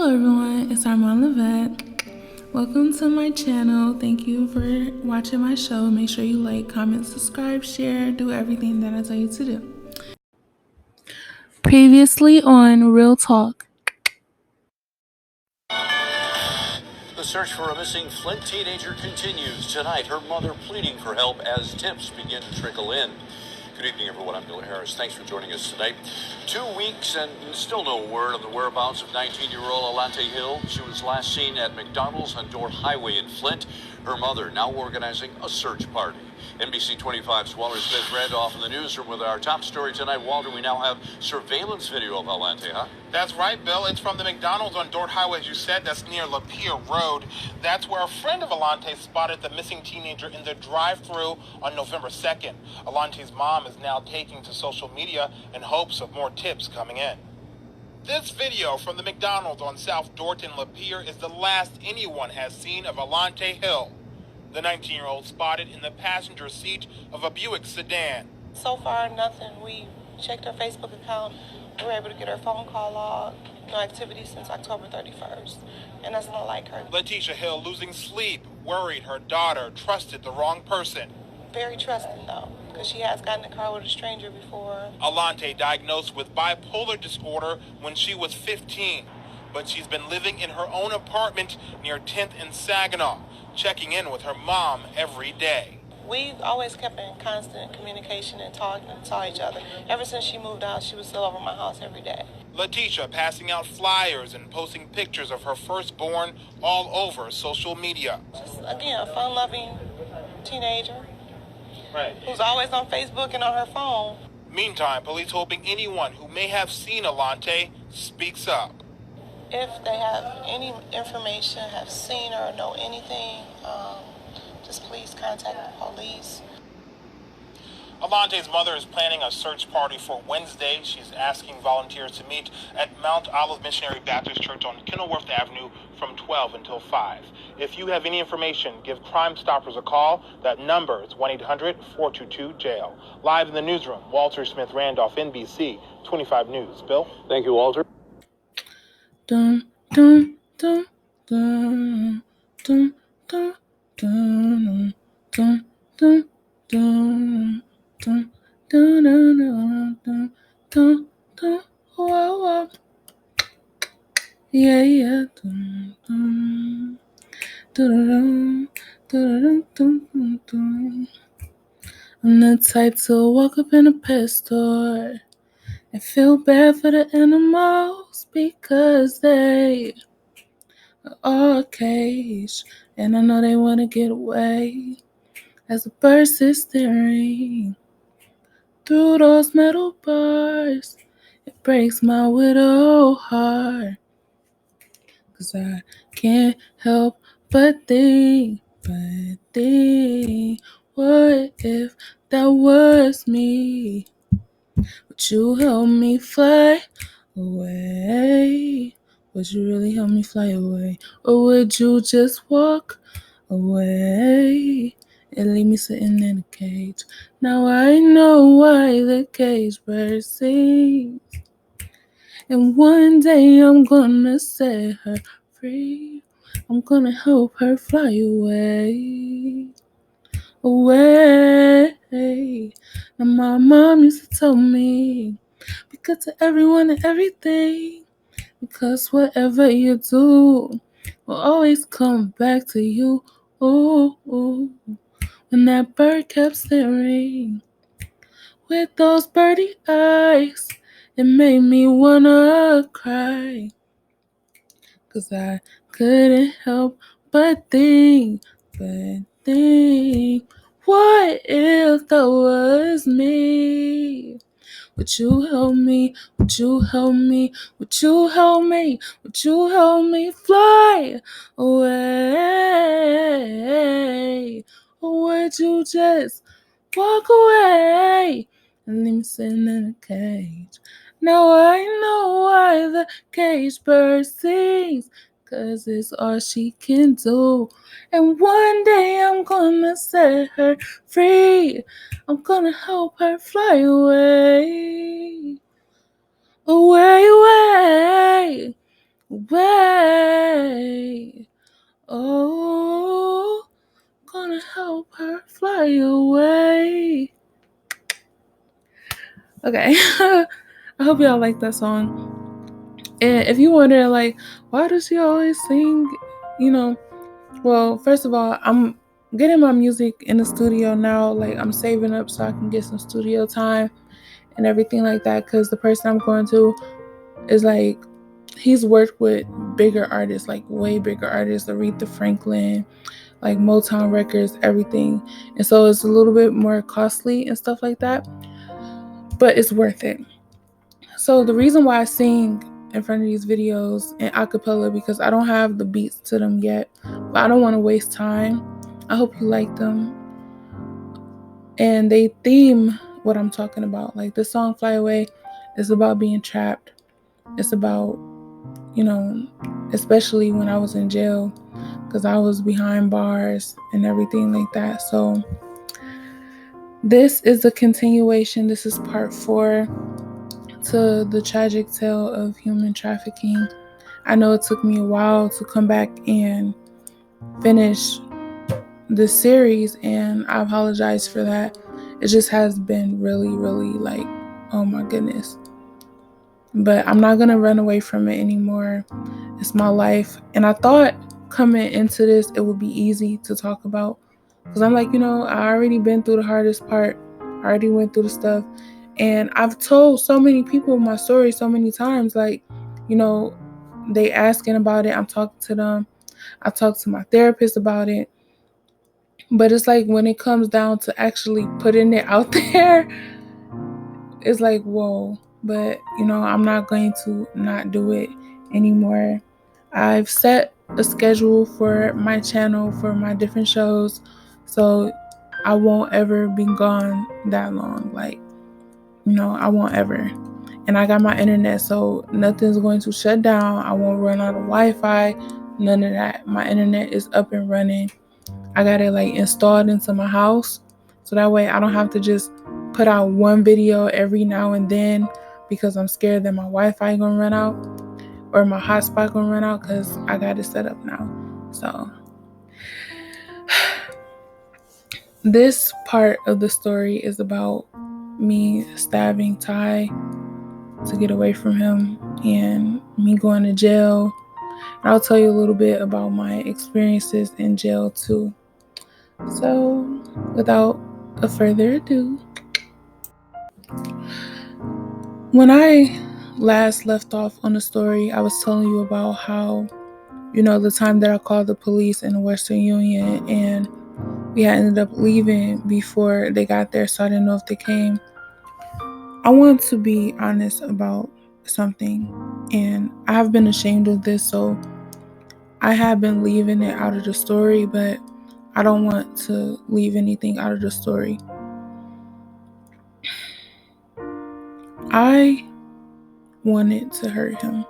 Hello everyone, it's Armand Levette. Welcome to my channel. Thank you for watching my show. Make sure you like, comment, subscribe, share, do everything that I tell you to do. Previously on Real Talk. The search for a missing Flint teenager continues. Tonight, her mother pleading for help as tips begin to trickle in. Good evening, everyone. I'm Bill Harris. Thanks for joining us tonight. 2 weeks and still no word on the whereabouts of 19-year-old Alante Hill. She was last seen at McDonald's on Dorr Highway in Flint. Her mother now organizing a search party. NBC 25's Walter Smith Randolph in the newsroom with our top story tonight. Walter, we now have surveillance video of Alante, huh? That's right, Bill. It's from the McDonald's on Dorr Highway, as you said. That's near Lapeer Road. That's where a friend of Alante spotted the missing teenager in the drive-thru on November 2nd. Alante's mom is now taking to social media in hopes of more tips coming in. This video from the McDonald's on South Dorton Lapeer is the last anyone has seen of Alante Hill. The 19-year-old spotted in the passenger seat of a Buick sedan. So far, nothing. We checked her Facebook account. We were able to get her phone call log. No activity since October 31st. And that's not like her. Letitia Hill losing sleep, worried her daughter trusted the wrong person. Very trusting, though, because she has gotten in a car with a stranger before. Alante diagnosed with bipolar disorder when she was 15. But she's been living in her own apartment near 10th and Saginaw, checking in with her mom every day. We've always kept in constant communication and talking and saw each other. Ever since she moved out, she was still over my house every day. Letitia passing out flyers and posting pictures of her firstborn all over social media. Just, again, a fun-loving teenager. Right. Who's always on Facebook and on her phone. Meantime, police hoping anyone who may have seen Alante speaks up. If they have any information, have seen her, or know anything, just please contact the police. Alante's mother is planning a search party for Wednesday. She's asking volunteers to meet at Mount Olive Missionary Baptist Church on Kenilworth Avenue from 12 until 5. If you have any information, give Crime Stoppers a call. That number is 1-800-422-JAIL. Live in the newsroom, Walter Smith Randolph, NBC 25 News. Bill? Thank you, Walter. Dun, dun, dun, dun, dun, dun, dun, dun, dun, dun, dun, dun, dun, dun, dun, whoa, whoa. Yeah. Dun, dun, dun, dun, dun, dun, dun. I'm the type to walk up in a pet store and feel bad for the animals because they are all caged, and I know they want to get away. As a bird sits staring through those metal bars, it breaks my widow heart, 'cause I can't help but think, what if that was me? Would you help me fly away? Would you really help me fly away? Or would you just walk away and leave me sitting in a cage? Now I know why the cage bird sings, and one day I'm gonna set her free. I'm gonna help her fly away. And my mom used to tell me, be good to everyone and everything, because whatever you do will always come back to you. Ooh. When that bird kept staring with those birdie eyes, it made me wanna cry, 'cause I couldn't help but think, what if that was me? Would you help me? Would you help me? Would you help me? Would you help me fly away? Or would you just walk away and leave me sitting in a cage? Now I know why the cage bird sings, 'cause it's all she can do. And one day I'm gonna set her free. I'm gonna help her fly away. way. Oh, gonna help her fly away. Okay. I hope y'all like that song. And if you wonder, like, why does she always sing, well, first of all, I'm getting my music in the studio now. Like, I'm saving up so I can get some studio time and everything like that, because the person I'm going to is like, he's worked with bigger artists, like way bigger artists, Aretha Franklin, like Motown Records, everything. And so it's a little bit more costly and stuff like that, but it's worth it. So the reason why I sing in front of these videos in acapella, because I don't have the beats to them yet, but I don't want to waste time. I hope you like them. And they theme what I'm talking about. Like the song Fly Away is about being trapped. It's about, especially when I was in jail, because I was behind bars and everything like that. So this is a continuation. This is part 4 to the tragic tale of human trafficking. I know it took me a while to come back and finish this series, and I apologize for that. It just has been really, really like, oh my goodness. But I'm not going to run away from it anymore. It's my life. And I thought coming into this, it would be easy to talk about. Because I'm like, I already been through the hardest part. I already went through the stuff. And I've told so many people my story so many times. Like, they asking about it. I'm talking to them. I talked to my therapist about it. But it's like when it comes down to actually putting it out there, it's like, whoa. But, I'm not going to not do it anymore. I've set a schedule for my channel for my different shows, so I won't ever be gone that long. Like, I won't ever. And I got my internet, so nothing's going to shut down. I won't run out of Wi-Fi, none of that. My internet is up and running. I got it like installed into my house, so that way I don't have to just put out one video every now and then because I'm scared that my Wi-Fi gonna run out or my hotspot gonna run out, because I got it set up now. So this part of the story is about me stabbing Ty to get away from him and me going to jail. And I'll tell you a little bit about my experiences in jail too. So without a further ado, when I last left off on the story, I was telling you about how, the time that I called the police in the Western Union and we had ended up leaving before they got there, so I didn't know if they came. I want to be honest about something, and I have been ashamed of this, so I have been leaving it out of the story, but I don't want to leave anything out of the story. I wanted to hurt him.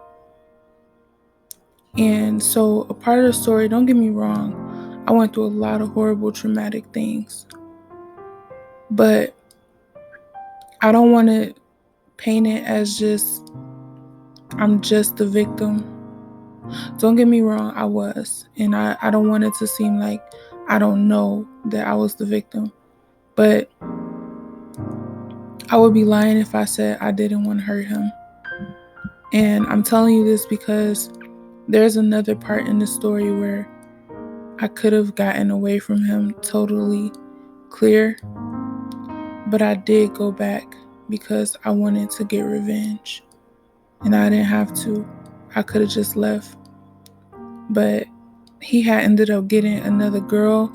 And so a part of the story, don't get me wrong, I went through a lot of horrible, traumatic things. But I don't want to paint it as just, I'm just the victim. Don't get me wrong, I was. And I don't want it to seem like I don't know that I was the victim. But I would be lying if I said I didn't want to hurt him. And I'm telling you this because there's another part in the story where I could have gotten away from him totally clear. But I did go back because I wanted to get revenge. And I didn't have to. I could have just left. But he had ended up getting another girl.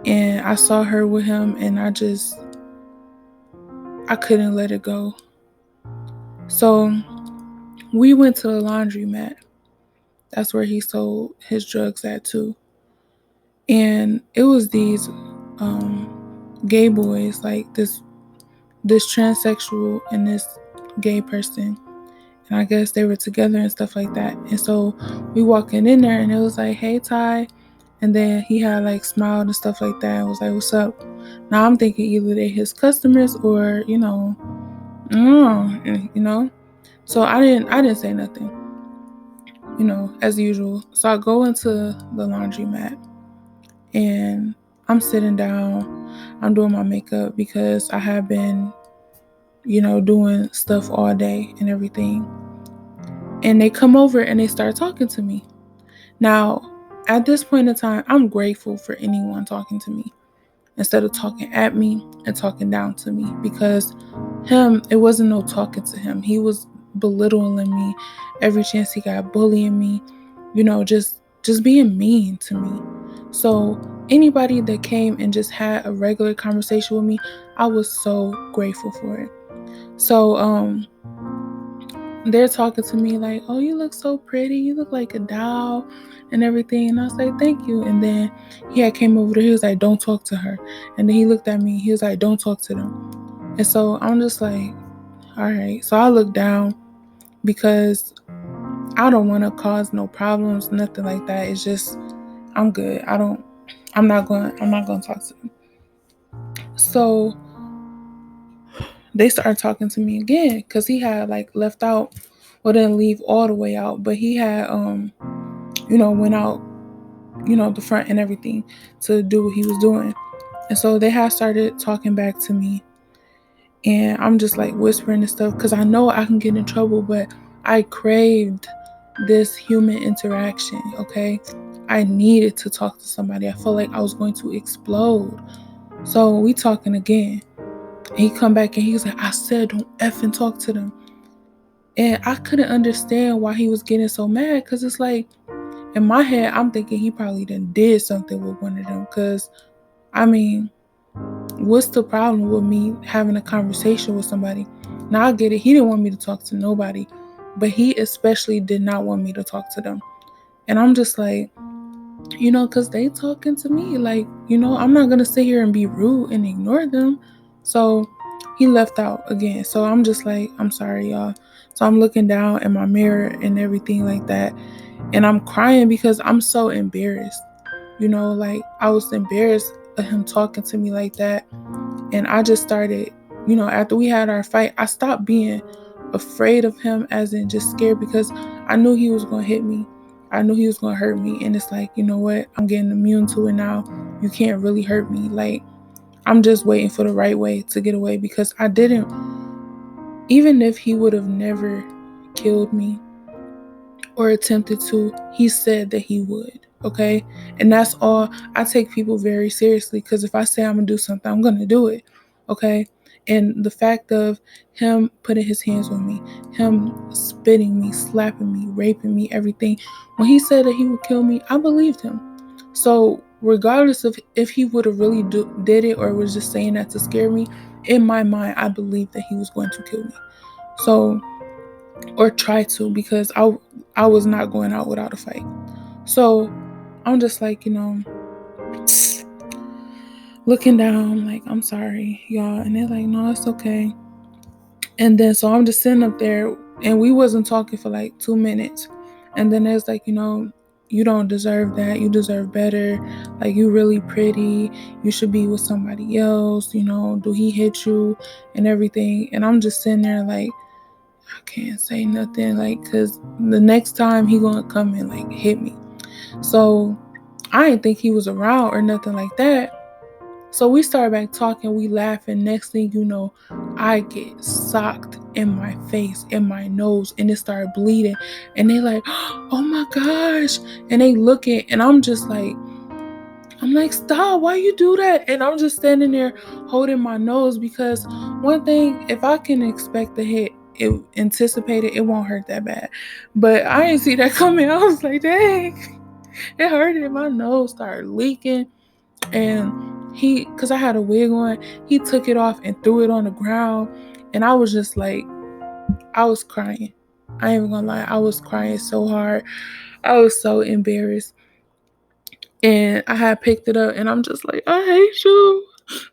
And I saw her with him and I couldn't let it go. So we went to the laundromat. That's where he sold his drugs at too. And it was these gay boys, like this transsexual and this gay person. And I guess they were together and stuff like that. And so we walking in there and it was like, hey, Ty. And then he had like smiled and stuff like that and was like, what's up? Now I'm thinking either they his customers or, So I didn't say nothing. as usual. So I go into the laundromat and I'm sitting down. I'm doing my makeup because I have been, doing stuff all day and everything. And they come over and they start talking to me. Now, at this point in time, I'm grateful for anyone talking to me instead of talking at me and talking down to me, because it wasn't no talking to him. He was belittling me every chance he got, bullying me, just being mean to me. So anybody that came and just had a regular conversation with me, I was so grateful for it. So they're talking to me like, "Oh, you look so pretty. You look like a doll," and everything. And I was like, "Thank you." And then he had came over there. He was like, "Don't talk to her." And then he looked at me. He was like, "Don't talk to them." And so I'm just like, "All right." So I look down because I don't want to cause no problems, nothing like that. It's just I'm good. I'm not going to talk to them. So they started talking to me again because he had like left out, well, didn't leave all the way out, but he had went out, the front and everything to do what he was doing. And so they had started talking back to me, and I'm just like whispering and stuff because I know I can get in trouble, but I craved this human interaction. Okay, I needed to talk to somebody. I felt like I was going to explode. So we talking again. And he come back and he was like, "I said don't effing talk to them." And I couldn't understand why he was getting so mad, because it's like, in my head, I'm thinking he probably did something with one of them. Because, I mean, what's the problem with me having a conversation with somebody? Now, I get it. He didn't want me to talk to nobody, but he especially did not want me to talk to them. And I'm just like, because they talking to me. Like, I'm not going to sit here and be rude and ignore them. So he left out again. So I'm just like, I'm sorry, y'all. So I'm looking down in my mirror and everything like that. And I'm crying because I'm so embarrassed. Like, I was embarrassed of him talking to me like that. And I just started, after we had our fight, I stopped being afraid of him, as in just scared, because I knew he was going to hit me. I knew he was going to hurt me. And it's like, you know what? I'm getting immune to it now. You can't really hurt me. Like, I'm just waiting for the right way to get away, because I didn't, even if he would have never killed me or attempted to, he said that he would. Okay. And that's all. I take people very seriously, because if I say I'm going to do something, I'm going to do it. Okay. And the fact of him putting his hands on me, him spitting me, slapping me, raping me, everything, when he said that he would kill me, I believed him. So regardless of if he would have really did it or was just saying that to scare me, in my mind, I believed that he was going to kill me. So, or try to, because I was not going out without a fight. So I'm just like, looking down, like, I'm sorry, y'all. And they're like, no, it's okay. And then so I'm just sitting up there, and we wasn't talking for like 2 minutes. And then there's like, you don't deserve that. You deserve better. Like, you really pretty. You should be with somebody else. Do he hit you and everything? And I'm just sitting there like, I can't say nothing, like, because the next time he gonna come and like hit me. So I didn't think he was around or nothing like that. So we started back talking, we laughing. Next thing you know, I get socked in my face, in my nose, and it started bleeding. And they like, oh my gosh. And they looking, and I'm like, stop, why you do that? And I'm just standing there holding my nose, because one thing, if I can expect the hit, it anticipated, it won't hurt that bad. But I didn't see that coming. I was like, dang, it hurted. My nose started leaking. And because I had a wig on, he took it off and threw it on the ground. And I was just like, I was crying. I ain't even gonna lie, I was crying so hard. I was so embarrassed. And I had picked it up, and I'm just like, I hate you.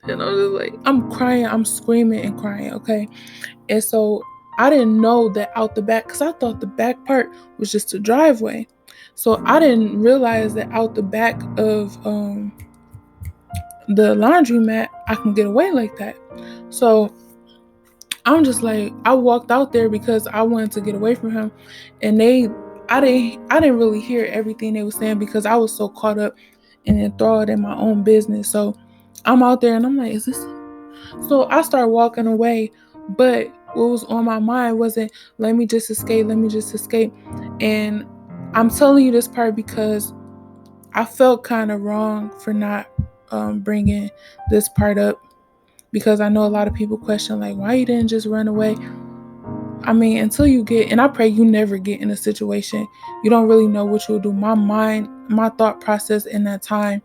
And I'm just like, I'm crying, I'm screaming and crying, okay? And so I didn't know that out the back, because I thought the back part was just a driveway. So I didn't realize that out the back of the laundromat, I can get away like that. So I'm just like, I walked out there because I wanted to get away from him. And they I didn't really hear everything they were saying because I was so caught up and enthralled in my own business. So I'm out there and I'm like, is this? So I started walking away, but what was on my mind wasn't let me just escape, let me just escape. And I'm telling you this part because I felt kind of wrong for not bringing this part up, because I know a lot of people question like, why you didn't just run away? I mean, until you get, and I pray you never get in a situation, you don't really know what you'll do. My mind, my thought process in that time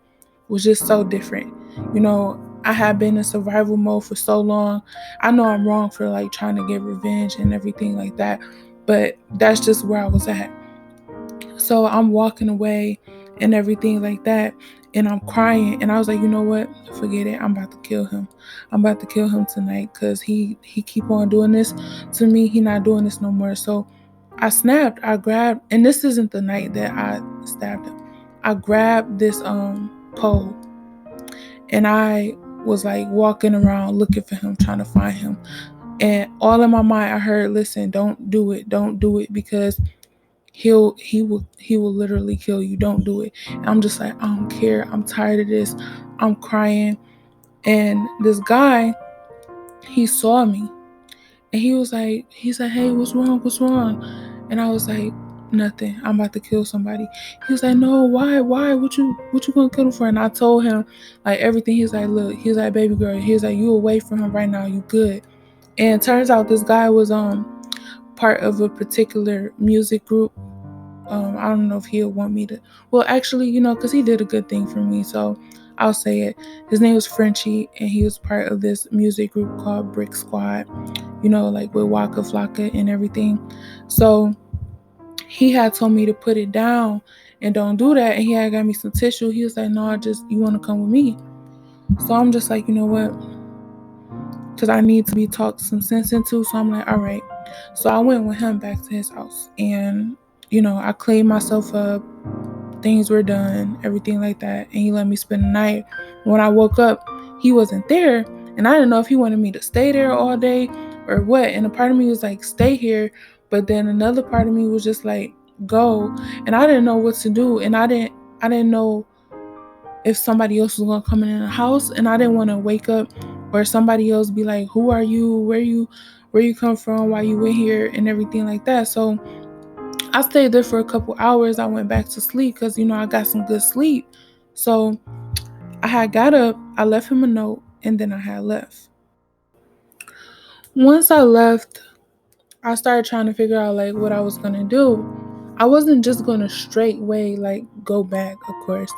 was just so different. You know, I had been in survival mode for so long. I know I'm wrong for like trying to get revenge and everything like that, but that's just where I was at. So I'm walking away and everything like that. And I'm crying. And I was like, you know what? Forget it. I'm about to kill him. I'm about to kill him tonight because he keep on doing this to me. He not doing this no more. So I snapped. I grabbed, and this isn't the night that I stabbed him. I grabbed this pole and I was like walking around looking for him, trying to find him. And all in my mind I heard, listen, don't do it. Don't do it because he will literally kill you. Don't do it. And I'm just like, I don't care. I'm tired of this. I'm crying. And this guy, he saw me and he said, hey, what's wrong? What's wrong? And I was like, nothing. I'm about to kill somebody. He was like, no, why? What you gonna kill him for? And I told him like everything. He's like, look, he's like, baby girl, he's like, you away from him right now, you good. And it turns out this guy was part of a particular music group. I don't know if he'll want me to. Well, actually, because he did a good thing for me, so I'll say it. His name was Frenchie, and he was part of this music group called Brick Squad. Like with Waka Flocka and everything. So he had told me to put it down and don't do that, and he had got me some tissue. He was like, "No, you want to come with me?" So I'm just like, you know what? Because I need to be talked some sense into. So I'm like, all right. So I went with him back to his house, and I cleaned myself up. Things were done, everything like that, and he let me spend the night. When I woke up, he wasn't there, and I didn't know if he wanted me to stay there all day or what. And a part of me was like, stay here, but then another part of me was just like, go. And I didn't know what to do, and I didn't know if somebody else was gonna come in the house, and I didn't want to wake up or somebody else be like, who are you, where you come from, why you in here, and everything like that. So I stayed there for a couple hours. I went back to sleep because I got some good sleep. So I had got up, I left him a note, and then I had left. Once I left, I started trying to figure out like what I was gonna do. I wasn't just gonna straightway like go back, of course,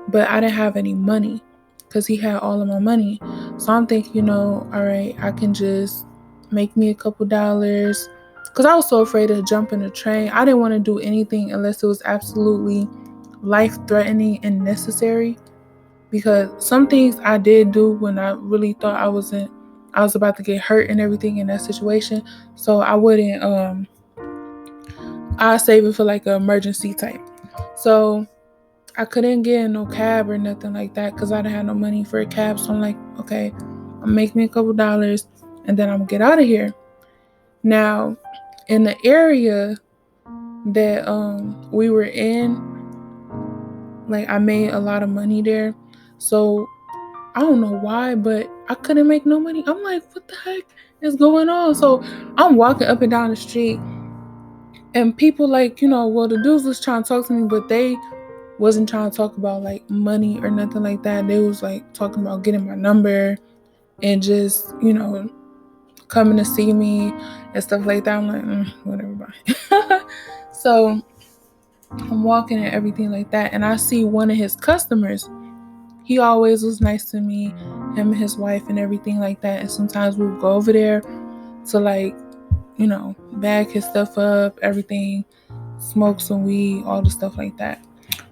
but I didn't have any money because he had all of my money. So I'm thinking, all right, I can just make me a couple dollars, because I was so afraid to jump in a train. I didn't want to do anything unless it was absolutely life threatening and necessary, because some things I did do when I really thought I was about to get hurt and everything in that situation. So I wouldn't I save it for like an emergency type. So I couldn't get in no cab or nothing like that because I didn't have no money for a cab. So I'm like, okay, I'll make me a couple dollars and then I'm gonna get out of here. Now, in the area that we were in, like I made a lot of money there. So I don't know why, but I couldn't make no money. I'm like, what the heck is going on? So I'm walking up and down the street, and people like, well, the dudes was trying to talk to me, but they wasn't trying to talk about like money or nothing like that. They was like talking about getting my number and just, coming to see me and stuff like that. I'm like, whatever, bye. So I'm walking and everything like that, and I see one of his customers. He always was nice to me, him and his wife and everything like that. And sometimes we would go over there to like, bag his stuff up, everything, smoke some weed, all the stuff like that.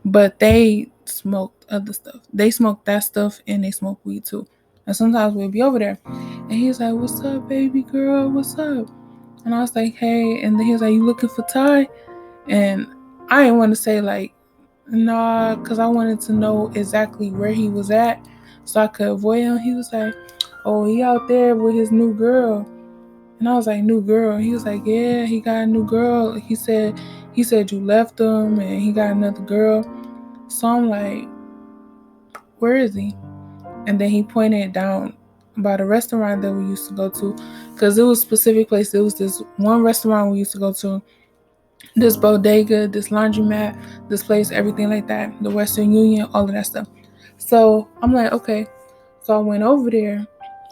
But they smoked other stuff. They smoked that stuff and they smoke weed too. And sometimes we'd be over there. And he's like, what's up, baby girl? What's up? And I was like, hey. And then he was like, you looking for Ty? And I didn't want to say like, nah, because I wanted to know exactly where he was at so I could avoid him. He was like, oh, he out there with his new girl. And I was like, new girl? He was like, yeah, he got a new girl. He said he said you left him and he got another girl. So I'm like, where is he? And then he pointed down by the restaurant that we used to go to, because it was a specific place. It was this one restaurant we used to go to, this bodega, this laundromat, this place, everything like that, the Western Union, all of that stuff. So I'm like, okay. So I went over there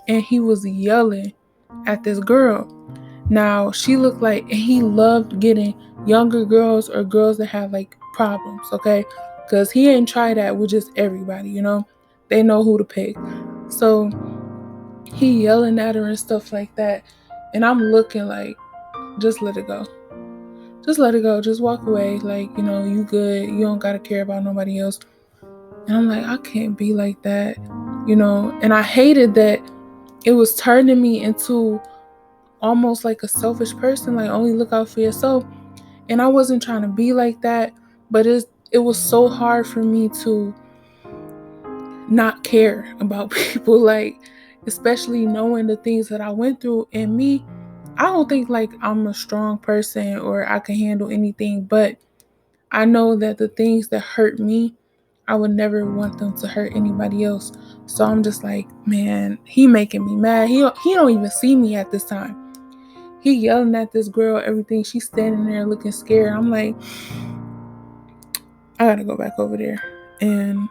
and he was yelling at this girl. Now she looked like, and he loved getting younger girls or girls that have like problems, okay? Because he ain't try that with just everybody, you know? They know who to pick. So he yelling at her and stuff like that. And I'm looking like, just let it go. Just let it go. Just walk away. Like, you know, you good. You don't got to care about nobody else. And I'm like, I can't be like that, you know? And I hated that it was turning me into almost like a selfish person, like only look out for yourself. And I wasn't trying to be like that, but it was so hard for me to not care about people, like especially knowing the things that I went through. And me, I don't think like I'm a strong person or I can handle anything, but I know that the things that hurt me, I would never want them to hurt anybody else. So I'm just like, man, he making me mad. He don't even see me at this time. He yelling at this girl, everything. She's standing there looking scared. I'm like, I gotta go back over there. And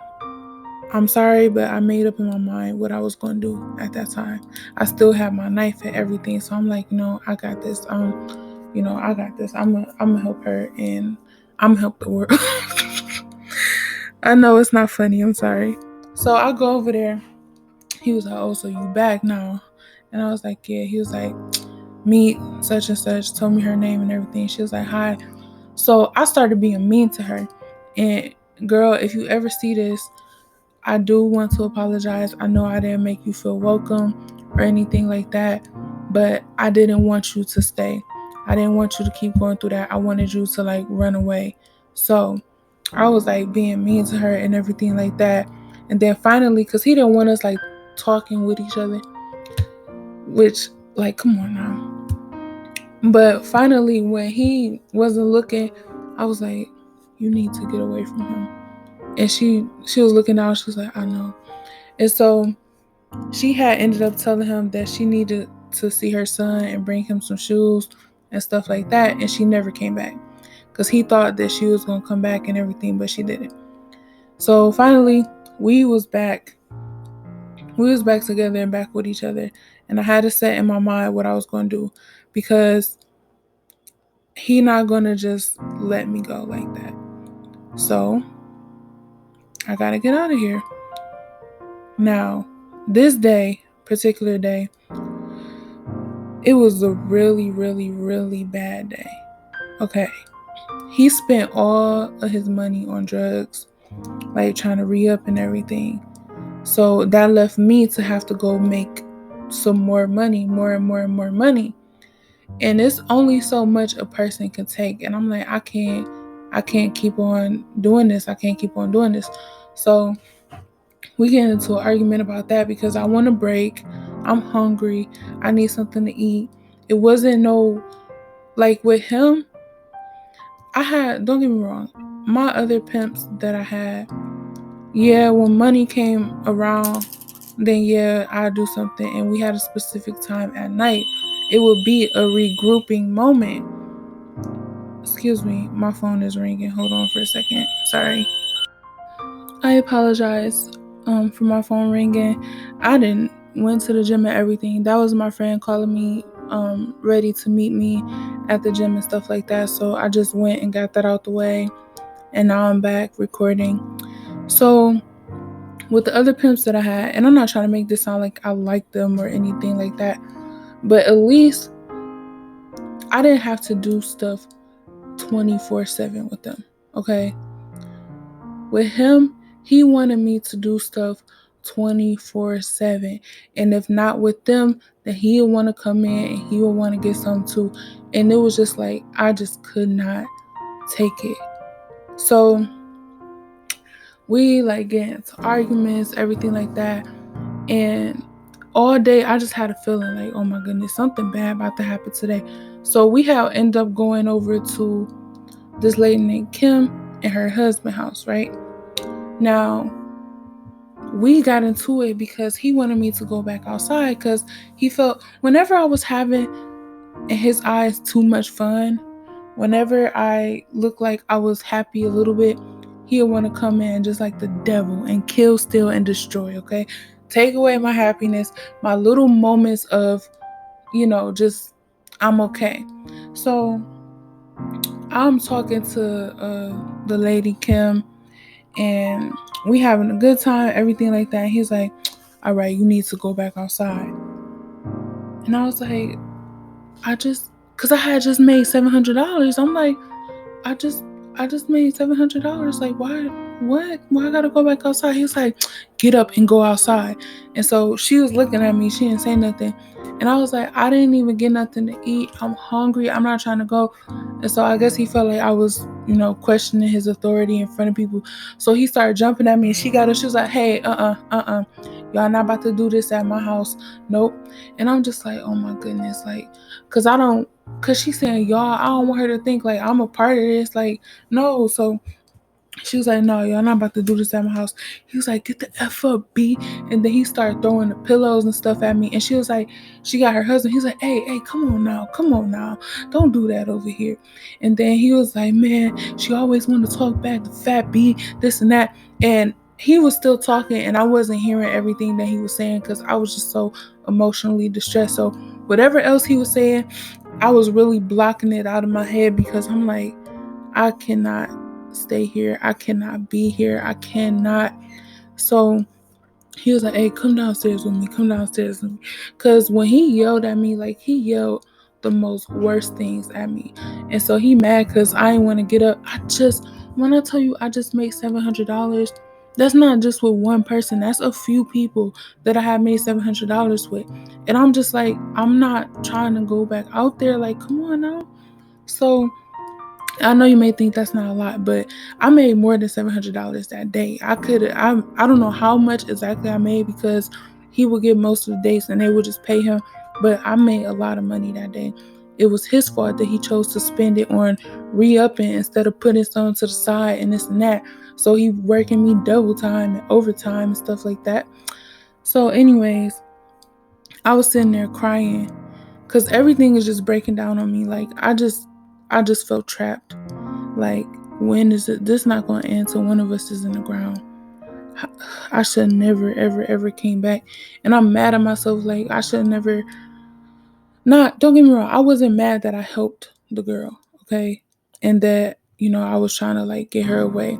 I'm sorry, but I made up in my mind what I was gonna do at that time. I still have my knife and everything, so I'm like, I got this. I got this. I'm gonna help her, and I'm gonna help the world. I know it's not funny. I'm sorry. So I go over there. He was like, "Oh, so you back now?" And I was like, "Yeah." He was like, "Meet such and such." Told me her name and everything. She was like, "Hi." So I started being mean to her. And girl, if you ever see this, I do want to apologize. I know I didn't make you feel welcome or anything like that, but I didn't want you to stay. I didn't want you to keep going through that. I wanted you to like run away. So I was like being mean to her and everything like that. And then finally, because he didn't want us like talking with each other, which, like, come on now. But finally, when he wasn't looking, I was like, you need to get away from him. And she was looking down. She was like, I know. And so she had ended up telling him that she needed to see her son and bring him some shoes and stuff like that. And she never came back because he thought that she was going to come back and everything, but she didn't. So finally, we was back. We was back together and back with each other. And I had to set in my mind what I was going to do, because he not going to just let me go like that. So I got to get out of here. Now, this particular day, it was a really, really, really bad day. Okay. He spent all of his money on drugs, like trying to re-up and everything. So that left me to have to go make some more money, more and more and more money. And it's only so much a person can take. And I'm like, I can't keep on doing this. I can't keep on doing this. So we get into an argument about that because I want a break. I'm hungry. I need something to eat. It wasn't no, like with him, don't get me wrong, my other pimps that I had, yeah, when money came around, then yeah, I'd do something. And we had a specific time at night. It would be a regrouping moment. Excuse me, my phone is ringing. Hold on for a second. Sorry. I apologize for my phone ringing. I didn't went to the gym and everything. That was my friend calling me ready to meet me at the gym and stuff like that. So I just went and got that out the way. And now I'm back recording. So with the other pimps that I had, and I'm not trying to make this sound like I like them or anything like that, but at least I didn't have to do stuff 24/7 with them, okay? With him, he wanted me to do stuff 24/7. And if not with them, then he would want to come in and he would want to get something too. And it was just like, I just could not take it. So we like get into arguments, everything like that. And all day I just had a feeling like, oh my goodness, something bad about to happen today. So we had ended up going over to this lady named Kim and her husband house, right? Now, we got into it because he wanted me to go back outside because he felt whenever I was having, in his eyes, too much fun, whenever I looked like I was happy a little bit, he'll want to come in just like the devil and kill, steal, and destroy, okay? Take away my happiness, my little moments of, just I'm okay. So I'm talking to the lady Kim, and we having a good time, everything like that. And he's like, all right, you need to go back outside. And I was like, because I had just made $700. I'm like, I just made $700. Like, why? What? Why I gotta go back outside? He was like, get up and go outside. And so she was looking at me. She didn't say nothing. And I was like, I didn't even get nothing to eat. I'm hungry. I'm not trying to go. And so I guess he felt like I was, questioning his authority in front of people. So he started jumping at me. And she got up. She was like, hey, y'all not about to do this at my house. Nope. And I'm just like, oh my goodness. Like, because she's saying y'all, I don't want her to think like I'm a part of this. Like, no. So she was like, no, y'all not about to do this at my house. He was like, get the F up, B. And then he started throwing the pillows and stuff at me. And she was like, she got her husband. He's like, hey, come on now. Don't do that over here. And then he was like, man, she always want to talk back to fat B, this and that. And he was still talking, and I wasn't hearing everything that he was saying because I was just so emotionally distressed. So whatever else he was saying, I was really blocking it out of my head because I'm like, I cannot stay here. I cannot be here. I cannot. So he was like, hey, come downstairs with me. Because when he yelled at me, like, he yelled the most worst things at me. And so he mad because I didn't want to get up. When I tell you I just made $700, that's not just with one person. That's a few people that I have made $700 with. And I'm just like, I'm not trying to go back out there. Like, come on now. So I know you may think that's not a lot, but I made more than $700 that day. I don't know how much exactly I made because he would get most of the dates and they would just pay him. But I made a lot of money that day. It was his fault that he chose to spend it on re-upping instead of putting some to the side and this and that. So he working me double time and overtime and stuff like that. So anyways, I was sitting there crying because everything is just breaking down on me. Like, I just felt trapped. Like, when is it? This not going to end till one of us is in the ground. I should never, ever, ever came back. And I'm mad at myself. Like, I should never. Don't get me wrong. I wasn't mad that I helped the girl, okay? And that, I was trying to, like, get her away.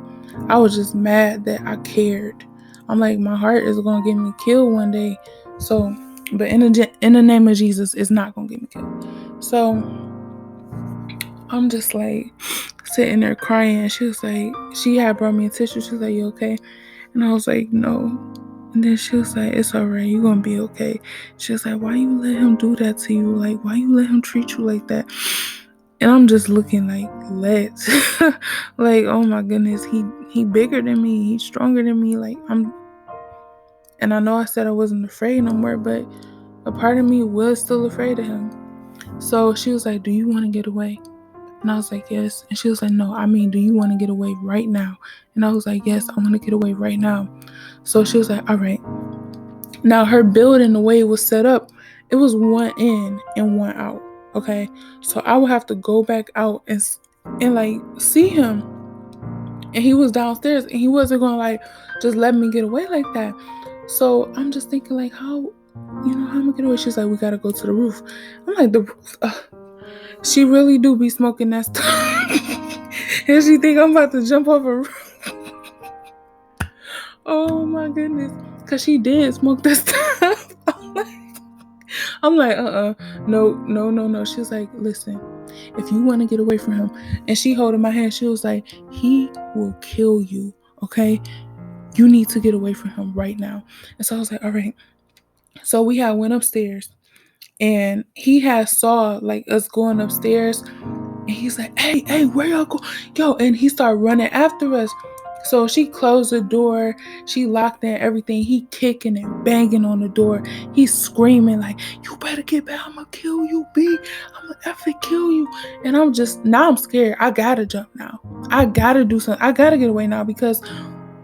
I was just mad that I cared. I'm like, my heart is going to get me killed one day. So, but in the name of Jesus, it's not going to get me killed. So, I'm just like sitting there crying. She was like, she had brought me a tissue. She was like, you okay? And I was like, no. And then she was like, it's all right. You're going to be okay. She was like, why you let him do that to you? Like, why you let him treat you like that? And I'm just looking like, let's. Like, oh my goodness, he bigger than me. He's stronger than me. Like, and I know I said I wasn't afraid no more, but a part of me was still afraid of him. So she was like, do you want to get away? And I was like, yes. And she was like, no, do you want to get away right now? And I was like, yes, I want to get away right now. So she was like, all right. Now her building, the way it was set up, it was one in and one out. Okay. So I would have to go back out and like see him. And he was downstairs and he wasn't going to like just let me get away like that. So I'm just thinking like, how am I going to get away? She's like, we got to go to the roof. I'm like, the roof? She really do be smoking that stuff. And she think I'm about to jump off a roof. Oh my goodness. Because she did smoke that stuff. I'm like, no. She was like, listen, if you want to get away from him. And she holding my hand. She was like, he will kill you. Okay? You need to get away from him right now. And so I was like, all right. So we had went upstairs. And he had saw like us going upstairs. And he's like, hey, where y'all go? Yo, and he started running after us. So she closed the door, she locked in everything. He kicking and banging on the door. He's screaming like, "You better get back! I'ma kill you, B. I'ma effing kill you!" And I'm just now I'm scared. I gotta jump now. I gotta do something. I gotta get away now because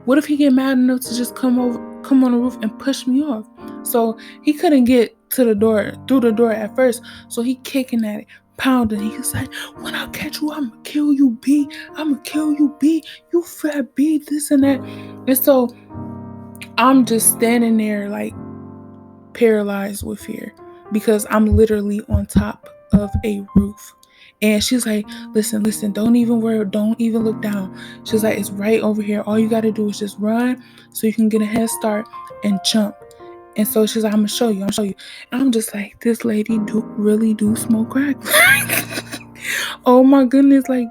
what if he get mad enough to just come on the roof and push me off? So he couldn't get to the door through the door at first. So he kicking at it, pounding. He was like, "When I catch you, I'ma kill you, B. I'ma kill you, B. You fat B, this and that." And so I'm just standing there like paralyzed with fear because I'm literally on top of a roof. And she's like, "Listen, don't even worry, don't even look down." She's like, "It's right over here. All you gotta do is just run so you can get a head start and jump." And so she's like, "I'm gonna show you, And I'm just like, this lady really do smoke crack. Oh my goodness, like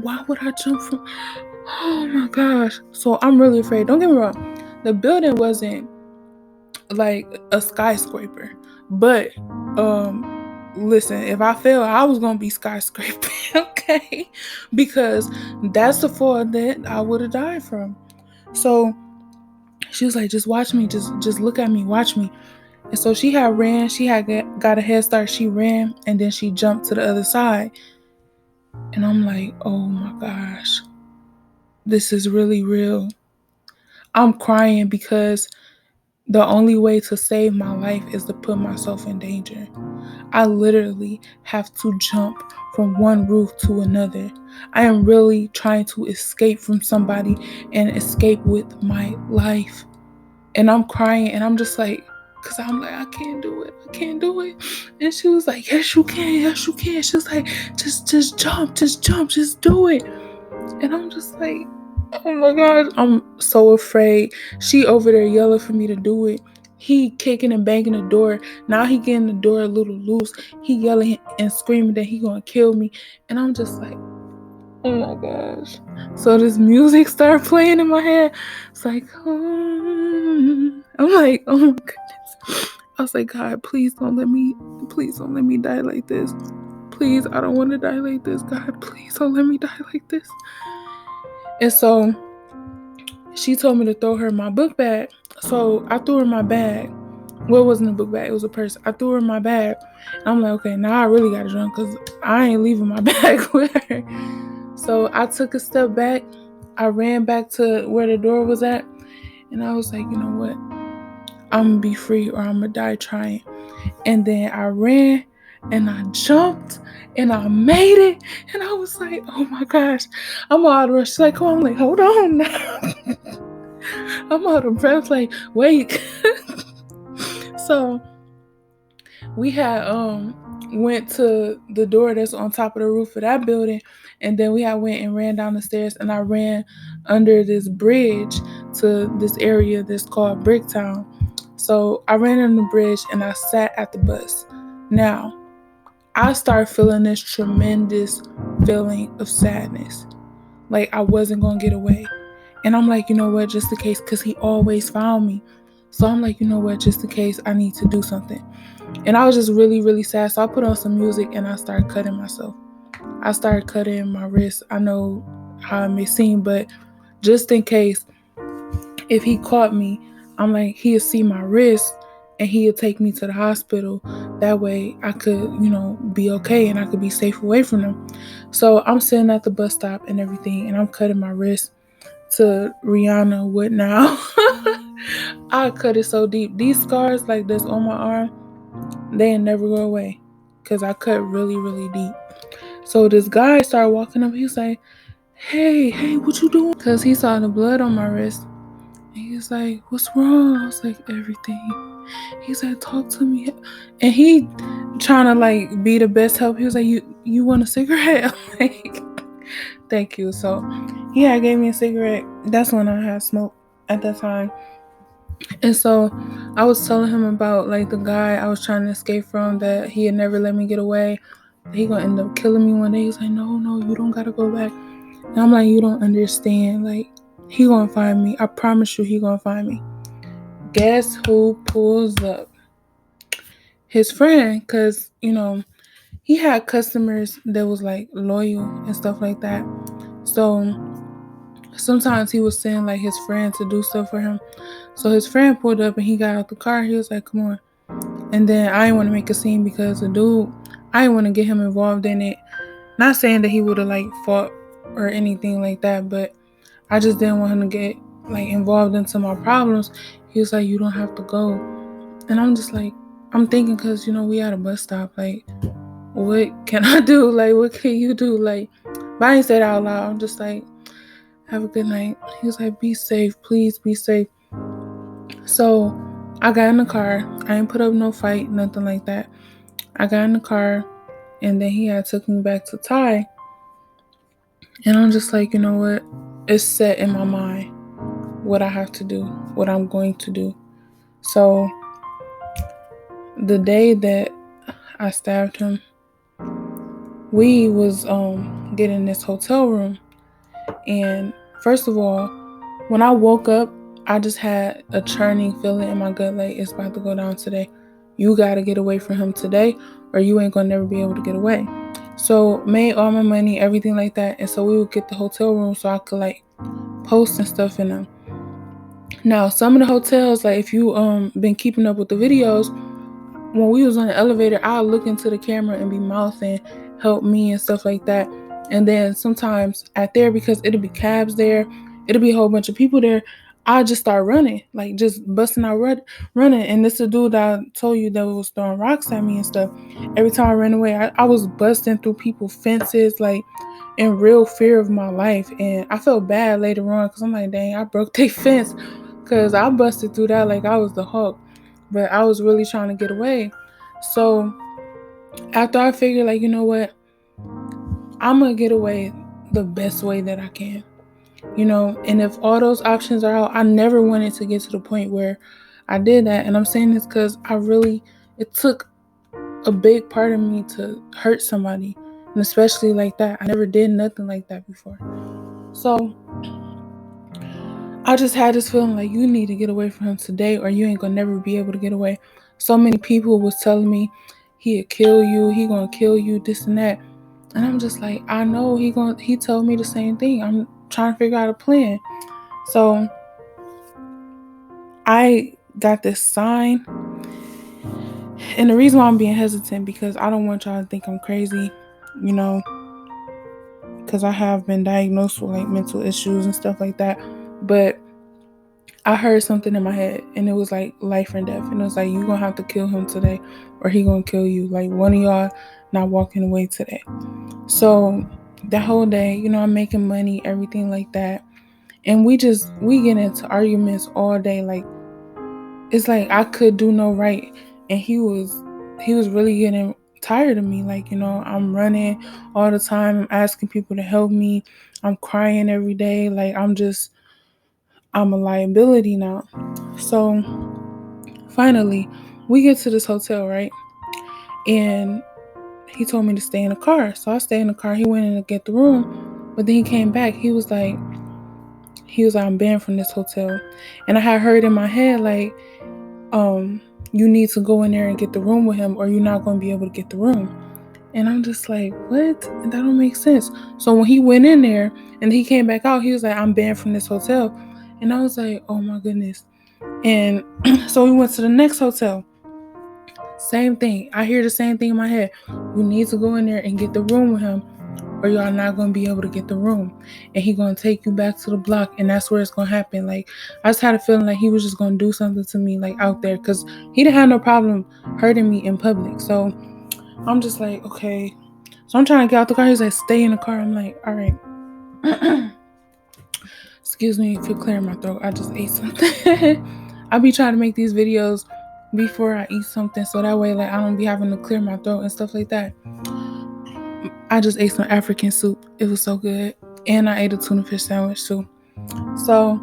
why would I jump from, oh my gosh. So I'm really afraid. Don't get me wrong, the building wasn't like a skyscraper, but listen, if I fell, I was gonna be skyscraping. Okay, because that's the fall that I would have died from. So she was like, "Just watch me, just look at me, watch me." And so she had ran, she had got a head start, she ran, and then she jumped to the other side. And I'm like, oh my gosh, this is really real. I'm crying because the only way to save my life is to put myself in danger. I literally have to jump from one roof to another. I am really trying to escape from somebody and escape with my life. And I'm crying and I'm just like, because I'm like, I can't do it. I can't do it. And she was like, "Yes, you can. Yes, you can." She was like, just jump, just do it. And I'm just like, oh my God, I'm so afraid. She over there yelling for me to do it. He kicking and banging the door. Now he getting the door a little loose. He yelling and screaming that he gonna kill me. And I'm just like, oh my gosh. So this music started playing in my head. It's like, I'm like, oh my goodness. I was like, "God, please don't let me die like this. Please, I don't want to die like this. God, please don't let me die like this." And so she told me to throw her my book bag. So I threw her my bag. Well, it wasn't a book bag, it was a purse. I threw her my bag. I'm like, okay, now I really gotta jump because I ain't leaving my bag with her. So I took a step back. I ran back to where the door was at. And I was like, you know what? I'm gonna be free or I'm gonna die trying. And then I ran and I jumped and I made it. And I was like, oh my gosh, I'm out of rush. She's like, "Come on," I'm like, hold on now. I'm out of breath, like, wait. So we had went to the door that's on top of the roof of that building, and then we had went and ran down the stairs, and I ran under this bridge to this area that's called Bricktown. So I ran on the bridge and I sat at the bus. Now I started feeling this tremendous feeling of sadness, like I wasn't gonna get away. And I'm like, you know what, just in case, because he always found me. So I'm like, you know what, just in case, I need to do something. And I was just really, really sad. So I put on some music and I started cutting myself. I started cutting my wrist. I know how it may seem, but just in case, if he caught me, I'm like, he'll see my wrist and he'll take me to the hospital. That way I could, be okay and I could be safe away from them. So I'm sitting at the bus stop and everything, and I'm cutting my wrist to Rihanna Wood now. I cut it so deep. These scars like this on my arm, they never go away because I cut really, really deep. So this guy started walking up. He was like, hey, what you doing? Because he saw the blood on my wrist. And he was like, "What's wrong?" I was like, "Everything." He said, "Talk to me." And he trying to like be the best help. He was like, You want a cigarette?" I'm like, "Thank you." So he had gave me a cigarette. That's when I had smoked at that time. And so I was telling him about like the guy I was trying to escape from, that he had never let me get away. He gonna end up killing me one day. He's like, no, you don't gotta go back. And I'm like, you don't understand. Like, he gonna find me. I promise you, he gonna find me. Guess who pulls up? His friend, because he had customers that was like loyal and stuff like that. So sometimes he was sending like his friend to do stuff for him. So his friend pulled up and he got out the car. He was like, "Come on." And then I didn't want to make a scene because the dude, I didn't want to get him involved in it. Not saying that he would have like fought or anything like that, but I just didn't want him to get like involved into my problems. He was like, "You don't have to go." And I'm just like, I'm thinking, because we at a bus stop, like, what can I do? Like, what can you do? Like, but I didn't say that out loud. I'm just like, "Have a good night." He was like, "Be safe, please be safe." So I got in the car. I ain't put up no fight, nothing like that. I got in the car, and then he had took me back to Thai. And I'm just like, you know what? It's set in my mind what I have to do, what I'm going to do. So the day that I stabbed him, we was getting this hotel room. And first of all, when I woke up, I just had a churning feeling in my gut, like it's about to go down today. You gotta get away from him today, or you ain't gonna never be able to get away. So made all my money, everything like that, and so we would get the hotel room so I could like post and stuff in them. Now some of the hotels, like if you been keeping up with the videos, when we was on the elevator, I'll look into the camera and be mouthing "help me" and stuff like that. And then sometimes at there, because it'll be cabs there, it'll be a whole bunch of people there, I just start running, like just busting out running. And this is a dude that I told you that was throwing rocks at me and stuff. Every time I ran away, I was busting through people's fences, like in real fear of my life. And I felt bad later on because I'm like, dang, I broke their fence because I busted through that like I was the Hulk. But I was really trying to get away. So after I figured, like, you know what, I'm gonna get away the best way that I can. And if all those options are out, I never wanted to get to the point where I did that. And I'm saying this because it took a big part of me to hurt somebody, and especially like that. I never did nothing like that before. So I just had this feeling like, you need to get away from him today or you ain't gonna never be able to get away. So many people was telling me he'd kill you, he gonna kill you, this and that. And I'm just like, I know he told me the same thing. I'm trying to figure out a plan. So I got this sign. And the reason why I'm being hesitant, because I don't want y'all to think I'm crazy, because I have been diagnosed with like mental issues and stuff like that. But I heard something in my head, and it was like life and death. And it was like, you gonna have to kill him today or he gonna kill you. Like, one of y'all not walking away today. So that whole day, I'm making money, everything like that. And we get into arguments all day. Like, it's like I could do no right. And he was really getting tired of me. Like, I'm running all the time. I'm asking people to help me. I'm crying every day. Like, I'm a liability now. So finally, we get to this hotel, right? And he told me to stay in the car. So I stayed in the car. He went in to get the room. But then he came back. He was like, I'm banned from this hotel. And I had heard in my head, like, you need to go in there and get the room with him or you're not going to be able to get the room. And I'm just like, what? That don't make sense. So when he went in there and he came back out, he was like, I'm banned from this hotel. And I was like, oh my goodness. And so we went to the next hotel. Same thing. I hear the same thing in my head. You need to go in there and get the room with him or y'all not going to be able to get the room. And he going to take you back to the block, and that's where it's going to happen. Like, I just had a feeling like he was just going to do something to me, like, out there, because he didn't have no problem hurting me in public. So I'm just like, okay. So I'm trying to get out the car. He's like, stay in the car. I'm like, all right. Excuse me for clearing my throat. I just ate something. I be trying to make these videos before I eat something, so that way, like, I don't be having to clear my throat and stuff like that. I just ate some African soup. It was so good. And I ate a tuna fish sandwich too. So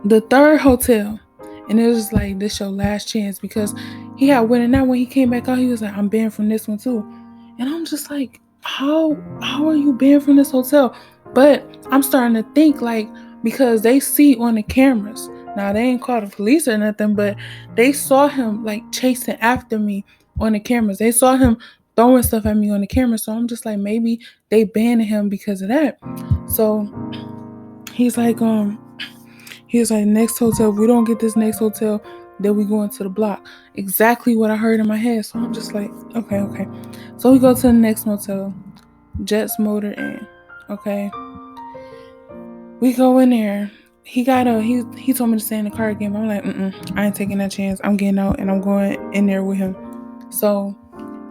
the third hotel, and it was like, this your last chance, because he had went in that when he came back out, he was like, I'm banned from this one too. And I'm just like, how are you banned from this hotel? But I'm starting to think, like, because they see on the cameras. Now, they ain't called the police or nothing, but they saw him like chasing after me on the cameras. They saw him throwing stuff at me on the camera. So I'm just like, maybe they banned him because of that. So He's like, next hotel. We don't get this next hotel, then we go into the block. Exactly what I heard in my head. So I'm just like, okay. So we go to the next motel. Jets Motor Inn. Okay. We go in there. He told me to stay in the car again. But I'm like, I ain't taking that chance. I'm getting out and I'm going in there with him. So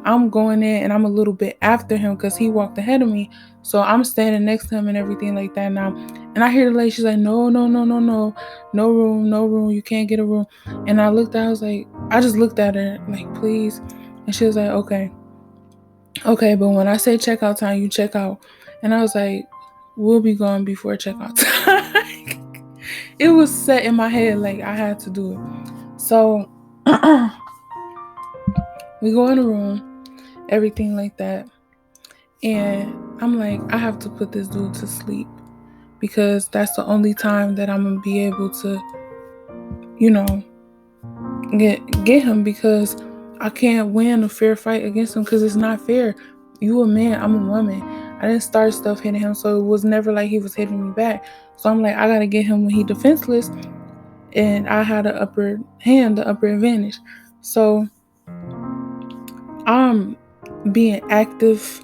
I'm going in and I'm a little bit after him because he walked ahead of me. So I'm standing next to him and everything like that now. And I hear the lady, she's like, no room. You can't get a room. And I just looked at her like, please. And she was like, okay, but when I say checkout time, you check out. And I was like, we'll be gone before checkout time. It was set in my head like I had to do it. So we go in the room, everything like that. And I'm like, I have to put this dude to sleep because that's the only time that I'm going to be able to, get him, because I can't win a fair fight against him because it's not fair. You a man, I'm a woman. I didn't start stuff hitting him, so it was never like he was hitting me back. So I'm like, I got to get him when he defenseless, and I had the upper advantage. So I'm being active,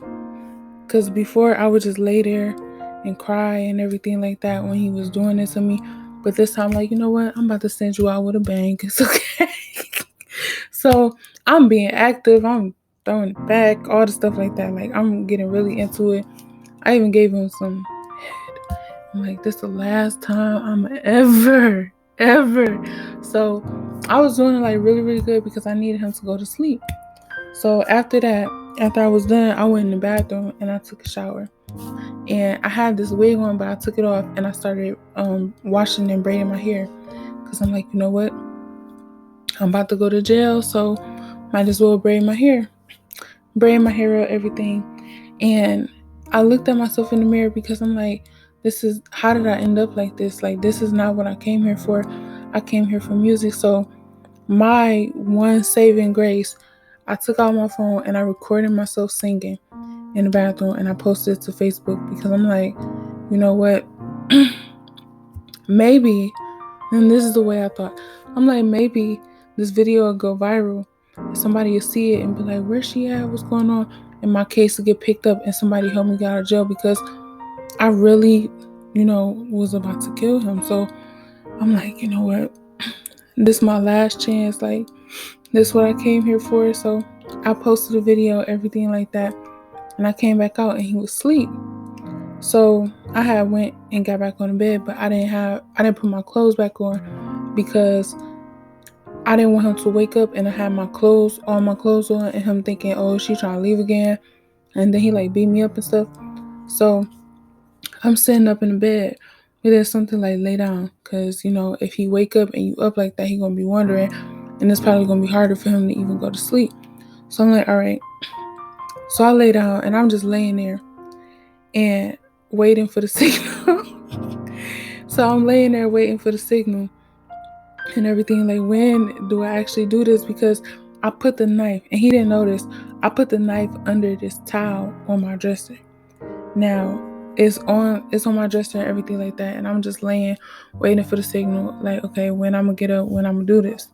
because before I would just lay there and cry and everything like that when he was doing this to me. But this time, like, you know what? I'm about to send you out with a bang. It's okay. So I'm being active. I'm throwing it back, all the stuff like that. Like, I'm getting really into it. I even gave him some head. I'm like, this is the last time I'm ever. So I was doing it like really, really good because I needed him to go to sleep. So after I was done, I went in the bathroom and I took a shower. And I had this wig on, but I took it off and I started washing and braiding my hair. Because I'm like, you know what? I'm about to go to jail, so might as well braid my hair out, everything. And I looked at myself in the mirror because I'm like, how did I end up like this? Like, this is not what I came here for. I came here for music. So my one saving grace, I took out my phone and I recorded myself singing in the bathroom and I posted it to Facebook because I'm like, you know what? Maybe, and this is the way I thought, I'm like, maybe this video will go viral. Somebody will see it and be like, where's she at? What's going on? And my case will get picked up and somebody help me get out of jail because I really, was about to kill him. So I'm like, you know what? This is my last chance. Like, this is what I came here for. So I posted a video, everything like that. And I came back out and he was asleep. So I had went and got back on the bed, but I didn't put my clothes back on because I didn't want him to wake up and I had all my clothes on, and him thinking, oh, she trying to leave again. And then he like beat me up and stuff. So I'm sitting up in the bed, but there's something like lay down, because if he wake up and you up like that, he gonna be wondering, and it's probably gonna be harder for him to even go to sleep. So I'm like, all right. So I lay down and I'm just laying there and waiting for the signal. So I'm laying there waiting for the signal and everything. Like, when do I actually do this? Because I put the knife, and he didn't notice, I put the knife under this towel on my dresser. Now it's on my dresser and everything like that, and I'm just laying waiting for the signal, like, okay, when I'm gonna get up, when I'm gonna do this.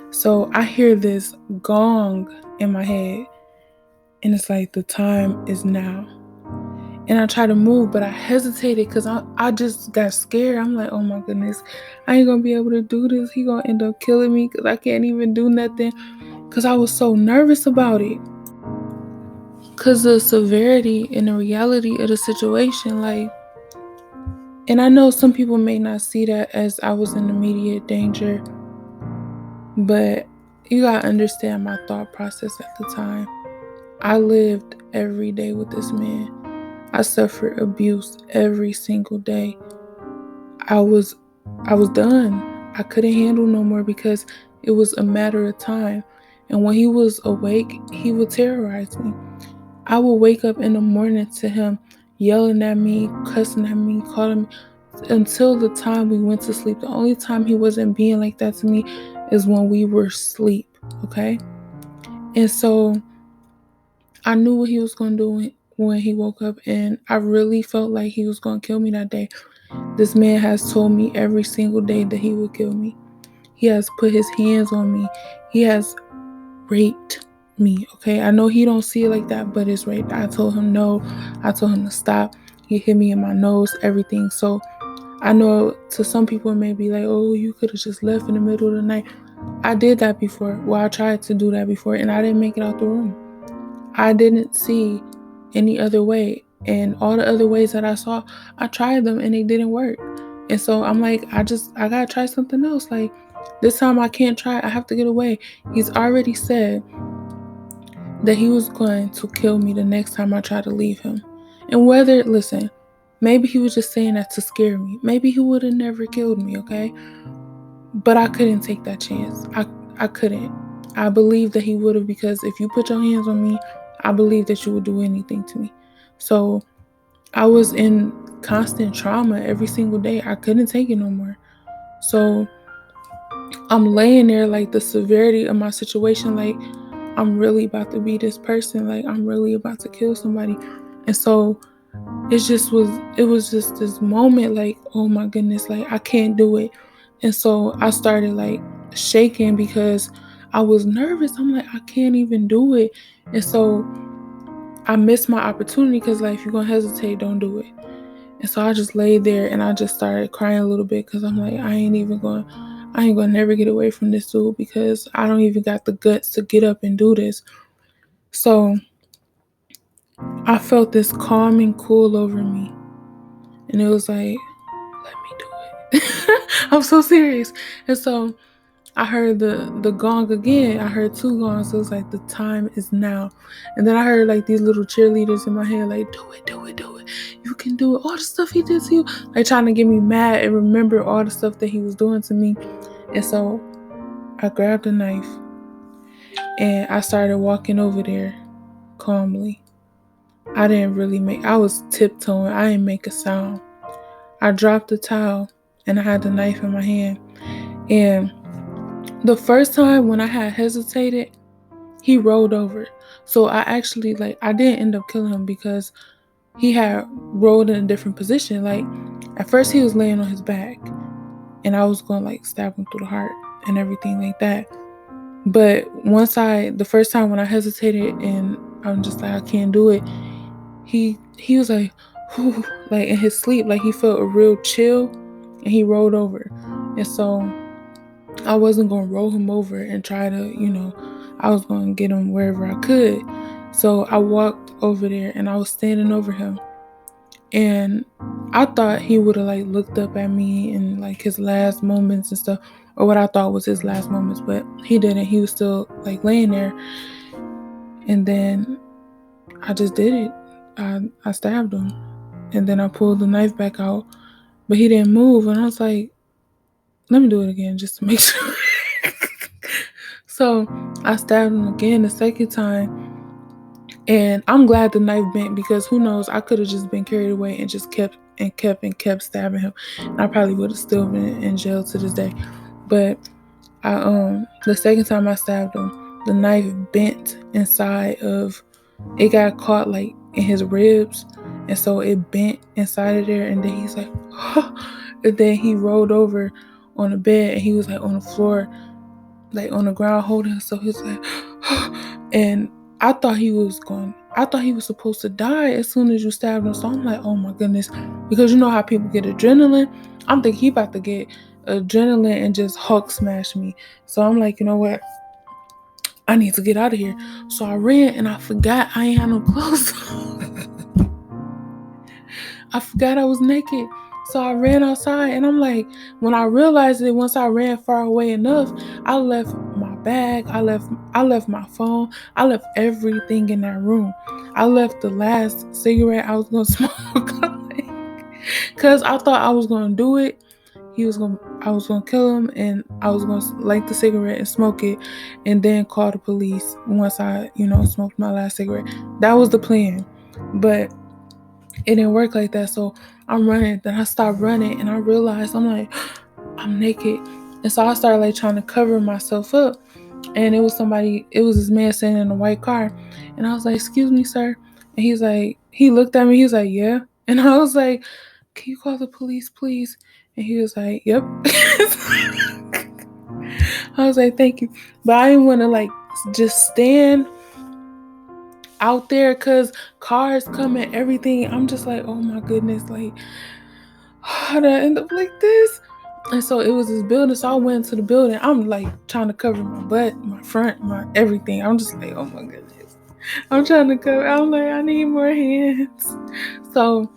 So I hear this gong in my head, and it's like, the time is now. And I try to move, but I hesitated because I just got scared. I'm like, oh my goodness, I ain't gonna be able to do this. He gonna end up killing me because I can't even do nothing, because I was so nervous about it. Because the severity and the reality of the situation, like, and I know some people may not see that as I was in immediate danger, but you gotta understand my thought process at the time. I lived every day with this man. I suffered abuse every single day. I was done. I couldn't handle no more because it was a matter of time. And when he was awake, he would terrorize me. I would wake up in the morning to him yelling at me, cussing at me, calling me, until the time we went to sleep. The only time he wasn't being like that to me is when we were asleep, okay? And so I knew what he was going to do when he woke up, and I really felt like he was going to kill me that day. This man has told me every single day that he would kill me. He has put his hands on me. He has raped me, okay? I know he don't see it like that, but it's rape. I told him no. I told him to stop. He hit me in my nose, everything. So I know to some people it may be like, oh, you could have just left in the middle of the night. I did that before. Well, I tried to do that before, and I didn't make it out the room. I didn't see any other way. And all the other ways that I saw, I tried them and they didn't work. And so I'm like, I gotta try something else. Like this time I can't try. I have to get away. He's already said that he was going to kill me the next time I try to leave him. And listen, maybe he was just saying that to scare me. Maybe he would have never killed me, okay? But I couldn't take that chance. I couldn't. I believe that he would have, because if you put your hands on me, I believe that you would do anything to me. So I was in constant trauma every single day. I couldn't take it no more. So I'm laying there, like the severity of my situation, like I'm really about to be this person, like I'm really about to kill somebody. And so it was just this moment like, oh my goodness, like I can't do it. And so I started like shaking because I was nervous. I'm like, I can't even do it. And so I missed my opportunity because like if you're gonna hesitate, don't do it. And so I just laid there and I just started crying a little bit because I'm like, I ain't gonna never get away from this dude because I don't even got the guts to get up and do this. So I felt this calming cool over me. And it was like, let me do it. I'm so serious. And so I heard the gong again. I heard two gongs. So it was like, the time is now. And then I heard like these little cheerleaders in my head, like, do it, do it, do it. You can do it. All the stuff he did to you. Like trying to get me mad and remember all the stuff that he was doing to me. And so I grabbed a knife and I started walking over there calmly. I was tiptoeing. I didn't make a sound. I dropped the towel and I had the knife in my hand. And the first time when I had hesitated, he rolled over. So I didn't end up killing him because he had rolled in a different position. Like at first he was laying on his back and I was going to like stab him through the heart and everything like that. But the first time when I hesitated and I'm just like, I can't do it, he was like, whew, like in his sleep, like he felt a real chill and he rolled over. And so I wasn't going to roll him over and try to, I was going to get him wherever I could. So I walked over there and I was standing over him. And I thought he would have like looked up at me in like his last moments and stuff, or what I thought was his last moments, but he didn't. He was still like laying there. And then I just did it. I stabbed him. And then I pulled the knife back out, but he didn't move. And I was like, let me do it again just to make sure. So I stabbed him again the second time. And I'm glad the knife bent because who knows, I could have just been carried away and just kept stabbing him. And I probably would have still been in jail to this day. But the second time I stabbed him, the knife bent inside of, it got caught like in his ribs. And so it bent inside of there. And then he's like, oh. And then he rolled over on the bed and he was like on the floor, like on the ground holding himself. He was like, and I thought he was supposed to die as soon as you stabbed him. So I'm like, oh my goodness. Because you know how people get adrenaline? I'm thinking he about to get adrenaline and just Hulk smash me. So I'm like, you know what? I need to get out of here. So I ran and I forgot I ain't had no clothes. I forgot I was naked. So I ran outside and I'm like, when I realized it, once I ran far away enough, I left my bag, I left my phone, I left everything in that room. I left the last cigarette I was gonna smoke. Cause I thought I was gonna do it. I was gonna kill him and I was gonna light the cigarette and smoke it and then call the police once I, smoked my last cigarette. That was the plan. But it didn't work like that. So I'm running. Then I stopped running and I realized I'm like, I'm naked. And so I started like trying to cover myself up. And it was this man sitting in a white car. And I was like, excuse me, sir. And he looked at me, he's like, yeah. And I was like, can you call the police, please? And he was like, yep. I was like, thank you. But I didn't want to like just stand out there because cars come and everything. I'm just like, oh my goodness, like, how did I end up like this? And so it was this building. So I went to the building. I'm like trying to cover my butt, my front, my everything. I'm just like, oh my goodness. I'm trying to cover. I'm like, I need more hands. So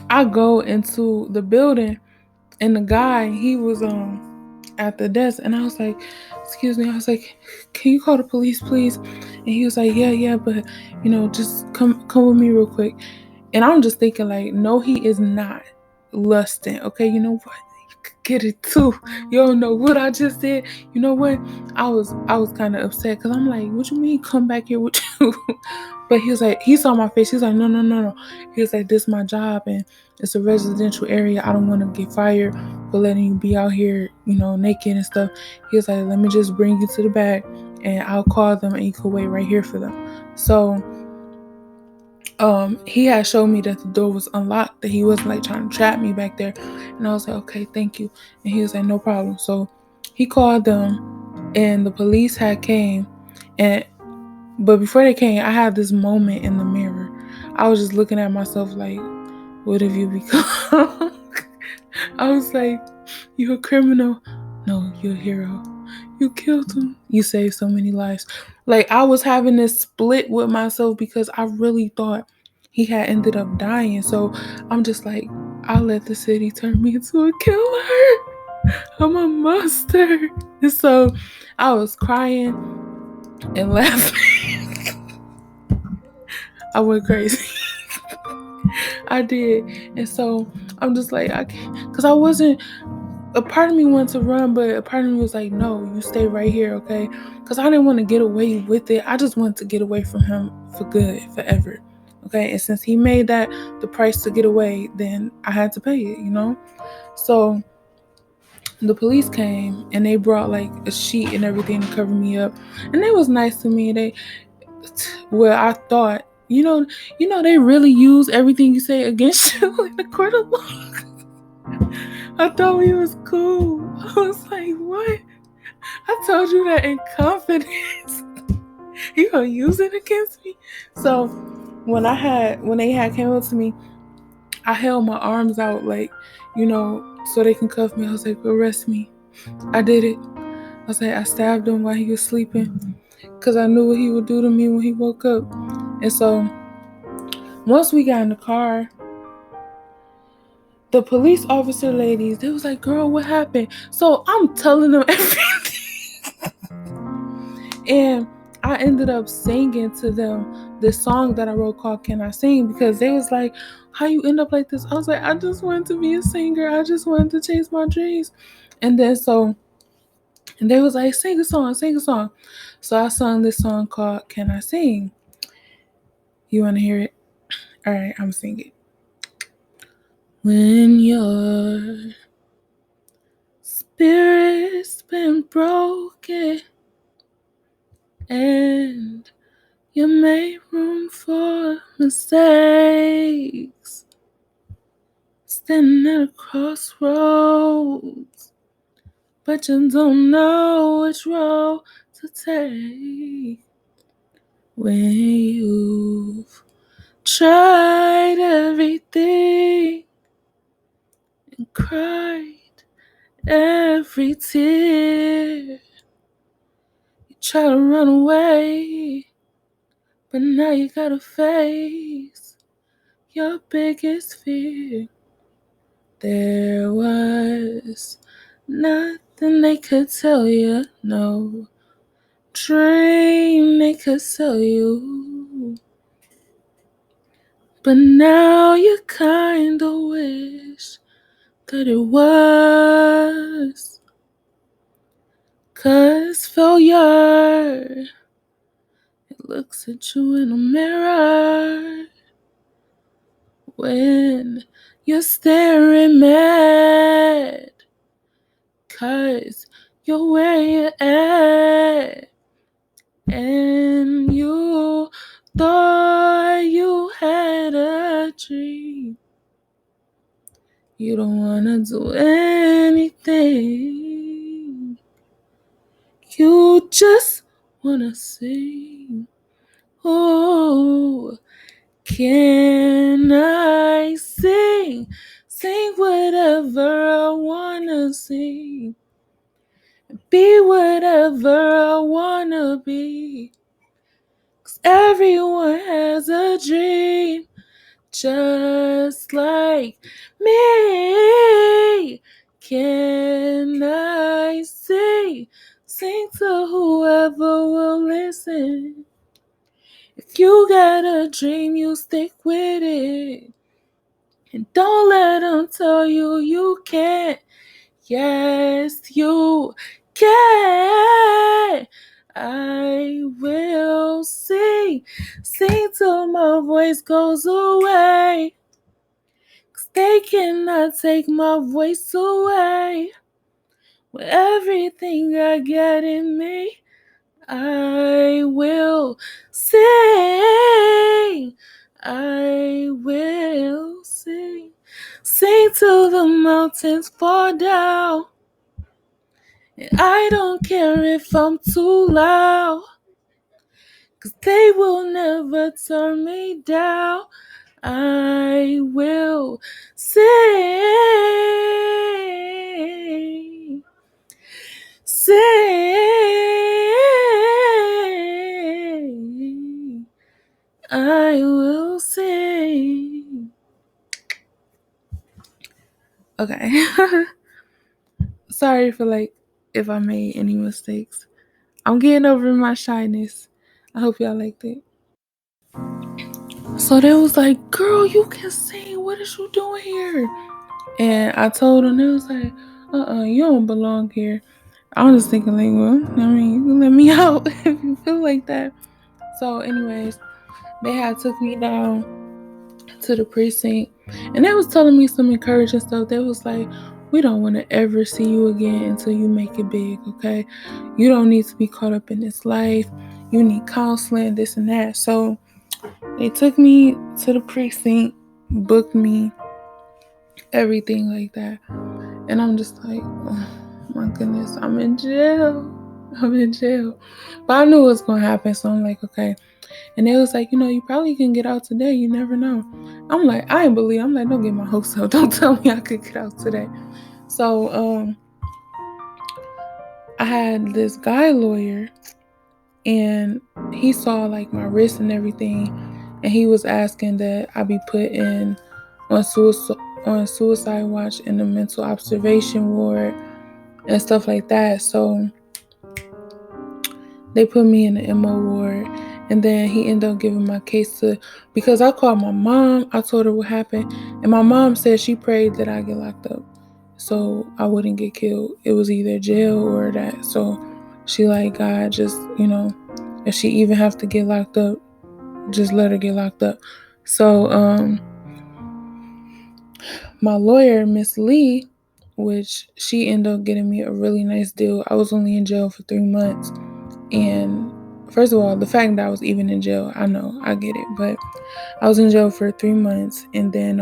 I go into the building, and the guy, he was at the desk, and I was like, excuse me. I was like, can you call the police, please? And he was like, yeah, but just come with me real quick. And I'm just thinking like, no, he is not lusting. Okay, you know what? You could get it too. You don't know what I just did. You know what? I was kind of upset because I'm like, what you mean come back here with you? But he was like, he saw my face. He's like, no. He was like, this is my job and it's a residential area. I don't want to get fired for letting you be out here, naked and stuff. He was like, let me just bring you to the back and I'll call them and you can wait right here for them. So he had showed me that the door was unlocked, that he wasn't like trying to trap me back there. And I was like, okay, thank you. And he was like, no problem. So he called them and the police had came. But before they came, I had this moment in the mirror. I was just looking at myself like, what have you become? I was like, you're a criminal. No, you're a hero. You killed him. You saved so many lives. Like, I was having this split with myself because I really thought he had ended up dying. So I'm just like, I'll let the city turn me into a killer. I'm a monster. And so I was crying and laughing. I went crazy. I did. And so I'm just like, I can't, because I wasn't, a part of me wanted to run, but a part of me was like, no, you stay right here, okay? Because I didn't want to get away with it. I just wanted to get away from him for good, forever. Okay, and since he made that the price to get away, then I had to pay it. So the police came and they brought like a sheet and everything to cover me up, and they was nice to me. I thought, they really use everything you say against you in the court of law. I thought we was cool. I was like, what? I told you that in confidence. You gonna use it against me? So when they had came up to me, I held my arms out like, so they can cuff me. I was like, arrest me. I did it. I was like, I stabbed him while he was sleeping because I knew what he would do to me when he woke up. And so once we got in the car, the police officer ladies, they was like, girl, what happened? So I'm telling them everything. And I ended up singing to them this song that I wrote called Can I Sing? Because they was like, how you end up like this? I was like, I just wanted to be a singer. I just wanted to chase my dreams. And then and they was like, sing a song. So I sung this song called Can I Sing? You want to hear it? All right, I'm sing it. When your spirit's been broken and you made room for mistakes, standing at a crossroads, but you don't know which road to take. When you've tried everything and cried every tear, you try to run away, but now you gotta face your biggest fear. There was nothing they could tell you, no dream they could sell you. But now you kinda wish that it was. 'Cause failure, it looks at you in a mirror when you're staring mad. 'Cause you're where you're at, and you thought you had a dream, You don't wanna do anything. You just wanna sing. Oh, can I sing? Sing whatever I wanna sing. Be whatever I wanna be. 'Cause everyone has a dream, just like me. Can I sing? Sing to whoever will listen. If you got a dream, you stick with it. And don't let them tell you you can't. Yes, you can. I will sing till my voice goes away. 'Cause they cannot take my voice away. With everything I get in me, I will sing. I will sing. Sing till the mountains fall down. And I don't care if I'm too loud. 'Cause they will never turn me down. I will sing. Sing. I will sing. Okay. Sorry for if I made any mistakes. I'm getting over my shyness. I hope y'all liked it. So they was like, girl, you can sing. What is you doing here? And I told them, they was like, you don't belong here. I was just thinking well, I mean, you can let me out if you feel like that. So anyways, they had took me down to the precinct and they was telling me some encouraging stuff. They was like, we don't want to ever see you again until you make it big, okay? You don't need to be caught up in this life. You need counseling, this and that. So they took me to the precinct, booked me, everything like that. And I'm just like, oh my goodness, I'm in jail. But I knew it was going to happen. So I'm like, okay. And they was like, you probably can get out today. You never know. I'm like, I ain't believe. I'm like, don't get my hopes up. Don't tell me I could get out today. So I had this guy lawyer and he saw my wrist and everything. And he was asking that I be put in on suicide watch in the mental observation ward and stuff like that. So they put me in the MO ward, and then he ended up giving my case because I called my mom. I told her what happened, and my mom said she prayed that I get locked up so I wouldn't get killed. It was either jail or that. So she God, just, if she even have to get locked up, just let her get locked up. So my lawyer, Miss Lee, which she ended up getting me a really nice deal. I was only in jail for 3 months. And first of all, the fact that I was even in jail, I know, I get it. But I was in jail for 3 months. And then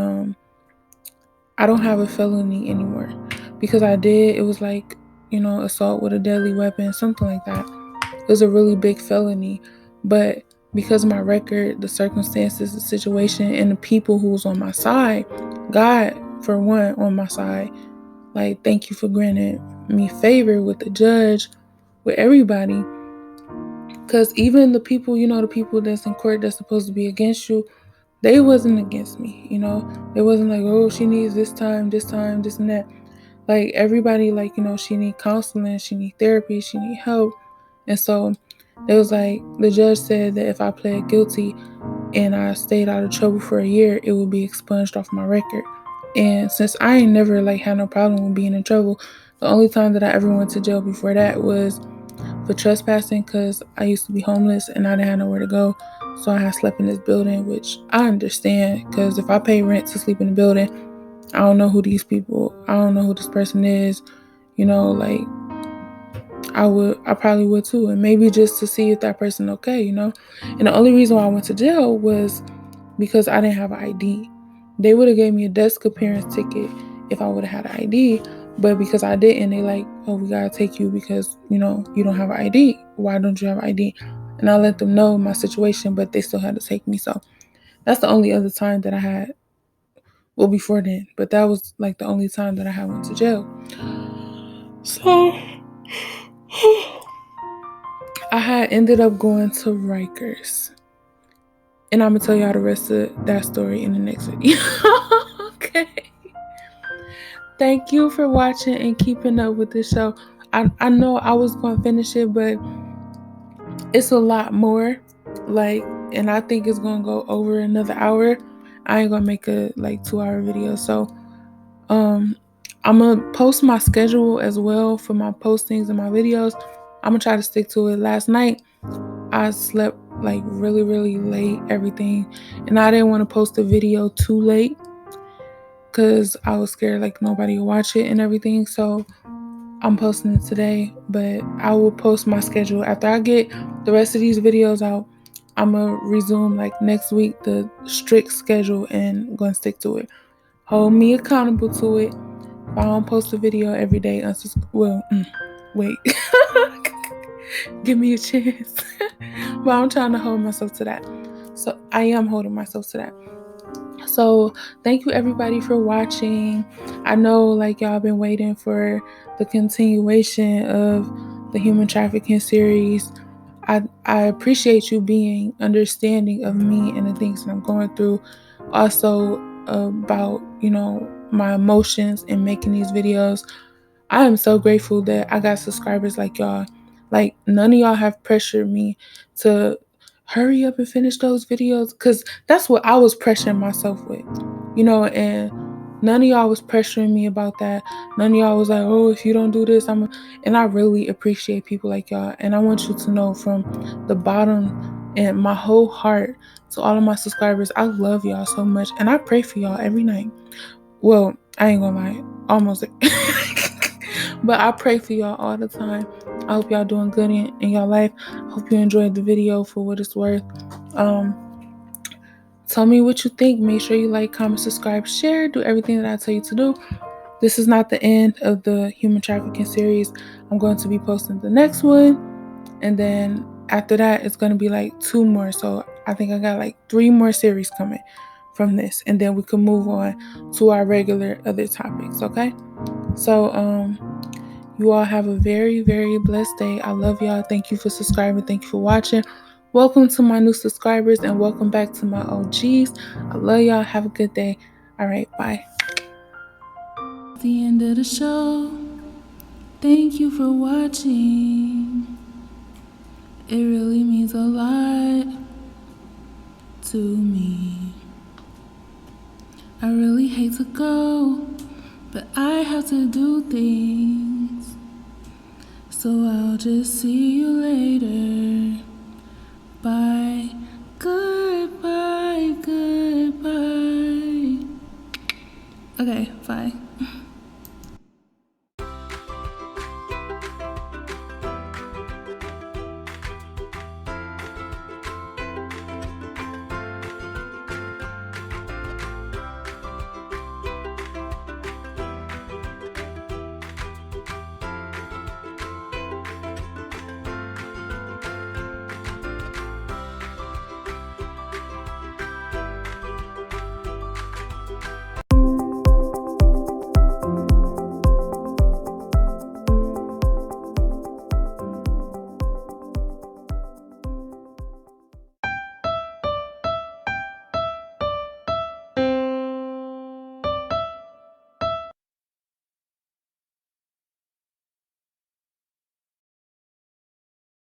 I don't have a felony anymore. Because I did, it was assault with a deadly weapon, something like that. It was a really big felony. But because of my record, the circumstances, the situation, and the people who was on my side, God, for one, on my side, thank you for granting me favor with the judge, with everybody. Because even the people, the people that's in court that's supposed to be against you, they wasn't against me, They wasn't like, oh, she needs this time, this and that. Everybody, she need counseling, she need therapy, she need help. And so it was the judge said that if I pled guilty and I stayed out of trouble for a year, it would be expunged off my record. And since I ain't never had no problem with being in trouble, the only time that I ever went to jail before that was for trespassing, because I used to be homeless and I didn't have nowhere to go. So I had slept in this building, which I understand, because if I pay rent to sleep in the building, I don't know who these people, I don't know who this person is, I probably would too. And maybe just to see if that person okay, And the only reason why I went to jail was because I didn't have an ID. They would have gave me a desk appearance ticket if I would have had an ID. But because I didn't, they like, oh, we gotta take you because, you know, you don't have an ID. Why don't you have an ID? And I let them know my situation, but they still had to take me. So that's the only other time that I had, well, before then, but that was like the only time that I had went to jail. So I had ended up going to Rikers. And I'm gonna tell y'all the rest of that story in the next video. Okay. Thank you for watching and keeping up with this show. I know I was gonna finish it, but it's a lot more. Like, and I think it's gonna go over another hour. I ain't gonna make a like 2-hour video. So I'm gonna post my schedule as well for my postings and my videos. I'm gonna try to stick to it. Last night I slept like really, really late, everything. And I didn't want to post a video too late because I was scared like nobody would watch it and everything. So I'm posting it today, but I will post my schedule. After I get the rest of these videos out, I'm going to resume like next week the strict schedule and going to stick to it. Hold me accountable to it. If I don't post a video every day, wait. Give me a chance. But I'm trying to hold myself to that. So I am holding myself to that. So thank you everybody for watching. I know like y'all been waiting for the continuation of the human trafficking series. I appreciate you being understanding of me and the things that I'm going through. Also about, you know, my emotions in making these videos. I am so grateful that I got subscribers like y'all. Like none of y'all have pressured me to hurry up and finish those videos, because that's what I was pressuring myself with, you know, and none of y'all was pressuring me about that. None of y'all was like, oh, if you don't do this, and I really appreciate people like y'all. And I want you to know from the bottom and my whole heart to all of my subscribers, I love y'all so much. And I pray for y'all every night. Well, I ain't gonna lie, almost. But I pray for y'all all the time. I hope y'all doing good in y'all life. I hope you enjoyed the video for what it's worth. Tell me what you think. Make sure you like, comment, subscribe, share, do everything that I tell you to do. This is not the end of the human trafficking series. I'm going to be posting the next one, and then after that it's going to be like 2 more. So I think I got like 3 more series coming from this, and then we can move on to our regular other topics. Okay, so you all have a very, very blessed day. I love y'all. Thank you for subscribing. Thank you for watching. Welcome to my new subscribers and welcome back to my OGs. I love y'all. Have a good day. All right, bye. At the end of the show, thank you for watching. It really means a lot to me. I really hate to go, but I have to do things. So I'll just see you later. Bye. Goodbye. Goodbye. Okay, bye.